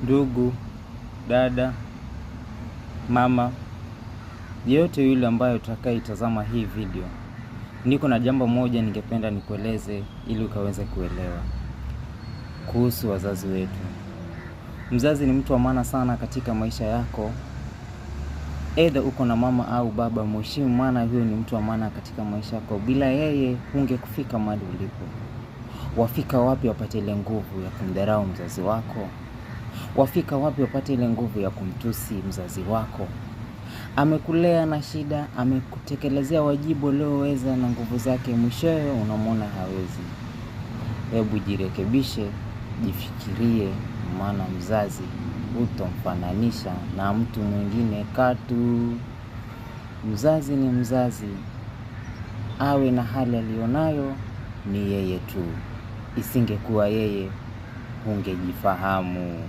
ndugu, dada, mama, yeyote yule ambaye utakayeitazama hii video, niko na jambo moja ningependa nikueleze ili ukaweze kuelewa kuhusu wazazi wetu. Mzazi ni mtu wa maana sana katika maisha yako. Either uko na mama au baba, mheshimu, maana huyo ni mtu wa maana katika maisha yako. Bila yeye hungekufika mahali ulipo. Wafika wapi wapate ile nguvu ya kumdharau mzazi wako? Wafika wapi wapate ile nguvu ya kumtusi mzazi wako? Amekulea na shida, amekutekelezea wajibu ulioweza na nguvu zake, mwishowe unamwona hawezi. Hebu jirekebishe, jifikirie, maana mzazi hutomfananisha na mtu mwingine katu. Mzazi ni mzazi, awe na hali alionayo, ni yeye tu. Isingekuwa yeye, ungejifahamu.